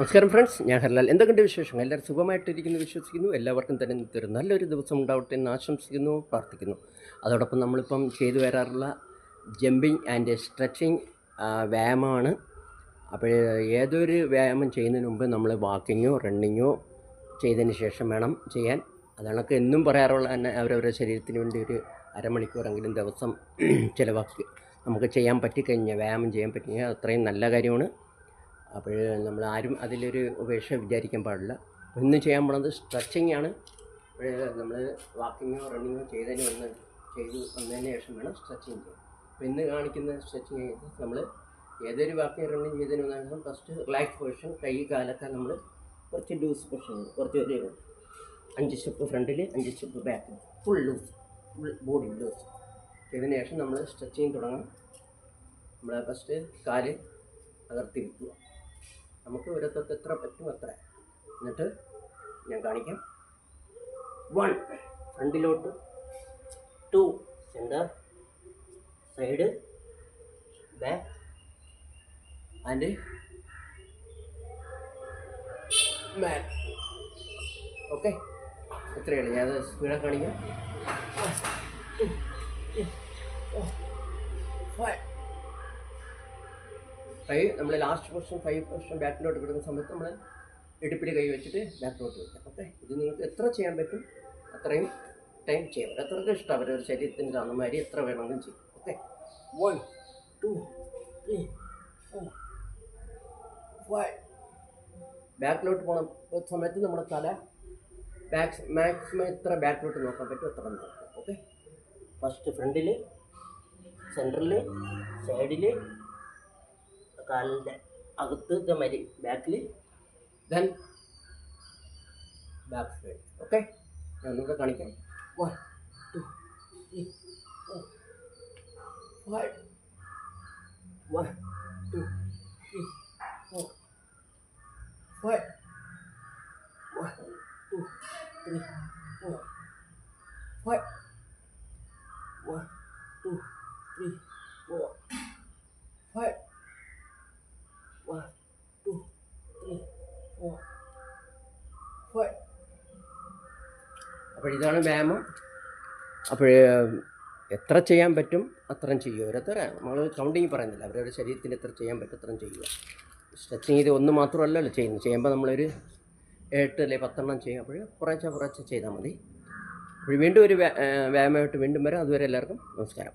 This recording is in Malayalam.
നമസ്കാരം ഫ്രണ്ട്സ്, ഞാൻ ഹർലാൽ. എന്തൊക്കെയുണ്ട് വിശേഷം? എല്ലാവരും സുഖമായിട്ടിരിക്കുന്നു വിശ്വസിക്കുന്നു. എല്ലാവർക്കും തന്നെ ഇന്നത്തെ ഒരു നല്ലൊരു ദിവസം ഉണ്ടാവട്ടെ എന്ന് ആശംസിക്കുന്നു, പ്രാർത്ഥിക്കുന്നു. അതോടൊപ്പം നമ്മളിപ്പം ചെയ്തു വരാറുള്ള ജമ്പിങ് ആൻഡ് സ്ട്രെച്ചിങ് വ്യായാമമാണ്. അപ്പോൾ ഏതൊരു വ്യായാമം ചെയ്യുന്നതിന് മുമ്പ് നമ്മൾ വാക്കിങ്ങോ റണ്ണിങ്ങോ ചെയ്തതിന് ശേഷം വേണം ചെയ്യാൻ. അതാണൊക്കെ എന്നും പറയാറുള്ള തന്നെ അവരവരുടെ ശരീരത്തിന് വേണ്ടി ഒരു അരമണിക്കൂറെങ്കിലും ദിവസം ചിലവാക്കി നമുക്ക് ചെയ്യാൻ പറ്റിക്കഴിഞ്ഞാൽ, വ്യായാമം ചെയ്യാൻ പറ്റിക്കഴിഞ്ഞാൽ അത്രയും നല്ല കാര്യമാണ്. അപ്പോൾ നമ്മൾ ആരും അതിലൊരു ഉപേക്ഷ വിചാരിക്കാൻ പാടില്ല. ഇന്ന് ചെയ്യാൻ പോകുന്നത് സ്ട്രെച്ചിങ് ആണ്. നമ്മൾ വാക്കിങ്ങോ റണ്ണിങ്ങോ ചെയ്തു വന്നതിന് ശേഷം വേണം സ്ട്രെച്ചിങ് ചെയ്യാൻ. അപ്പോൾ ഇന്ന് കാണിക്കുന്ന സ്ട്രെച്ചിങ് നമ്മൾ ഏതൊരു വാക്കിങ് റണ്ണിങ് ചെയ്തതിന് വന്നാൽ ഫസ്റ്റ് റിലാക്സ് പൊസിഷൻ, കൈ കാലൊക്കെ നമ്മൾ കുറച്ച് ലൂസ് പൊസിഷൻ, കുറച്ച് ഒരു 5 സ്റ്റെപ്പ് ഫ്രണ്ടിൽ 5 സ്റ്റെപ്പ് ബാക്കിൽ, full loose, full body loose ചെയ്തതിന് ശേഷം നമ്മൾ സ്ട്രെച്ചിങ് തുടങ്ങാം. നമ്മൾ ഫസ്റ്റ് കാല് അകർത്തി വയ്ക്കുക. നമുക്ക് ഓരോരുത്തർക്ക് എത്ര പറ്റും അത്ര. എന്നിട്ട് ഞാൻ കാണിക്കാം. 1 ഫ്രണ്ടിലോട്ട്, 2 centre, side, back and back. Okay, എത്രയാണ് ഞാൻ സ്പീഡായി കാണിക്കാം. 1 2 3 4 5. കൈ നമ്മൾ ലാസ്റ്റ് പൊസിഷൻ 5 പൊസിഷൻ ബാക്കിലോട്ട് കിടക്കുന്ന സമയത്ത് നമ്മൾ ഇടുപ്പിൽ കൈ വെച്ചിട്ട് ബാക്കിലോട്ട് വയ്ക്കാം. ഓക്കെ, ഇത് നിങ്ങൾക്ക് എത്ര ചെയ്യാൻ പറ്റും അത്രയും ടൈം ചെയ്യാം. എത്രയ്ക്ക് ഇഷ്ടം അവരവരുടെ ശരീരത്തിന് കാണുന്നമാതിരി എത്ര വേണമെങ്കിലും ചെയ്യും. ഓക്കെ, 1 2 3 4 5. ബാക്കിലോട്ട് പോകുന്ന സമയത്ത് നമ്മുടെ തല മാക്സിമം എത്ര ബാക്കിലോട്ട് നോക്കാൻ പറ്റും എത്ര നോക്കാം. ഓക്കെ, ഫസ്റ്റ് ഫ്രണ്ടിൽ, സെൻറ്ററിൽ, സൈഡിൽ, കാലിൻ്റെ അകത്ത് ഇതേമാതിരി ബാക്കിൽ, ദെൻ ബാക്ക് സൈഡ്. ഓക്കെ, ഞാൻ ഒന്നുകൂടെ കാണിക്കാം. 1 2 3 4 5. 1 2 3 4 5. 1 2 3 4 5. 1 2 3 4 5. 1 2 3 4 5. അപ്പോൾ ഇതാണ് വ്യായാമം. അപ്പോൾ എത്ര ചെയ്യാൻ പറ്റും അത്രയും ചെയ്യുക. ഓരോരുത്തർ നമ്മൾ കൗണ്ടിങ് പറയുന്നില്ല, അവരവരുടെ ശരീരത്തിന് എത്ര ചെയ്യാൻ പറ്റും അത്രയും ചെയ്യുക. സ്ട്രെച്ചിങ് ഇത് ഒന്ന് മാത്രമല്ലല്ലോ ചെയ്യുമ്പോൾ നമ്മളൊരു 8 അല്ലെങ്കിൽ 10 എണ്ണം ചെയ്യും. അപ്പോൾ കുറേശ്ശെ ചെയ്താൽ മതി. അപ്പോൾ വീണ്ടും ഒരു വ്യായാമമായിട്ട് വീണ്ടും വരാം. അതുവരെ എല്ലാവർക്കും നമസ്കാരം.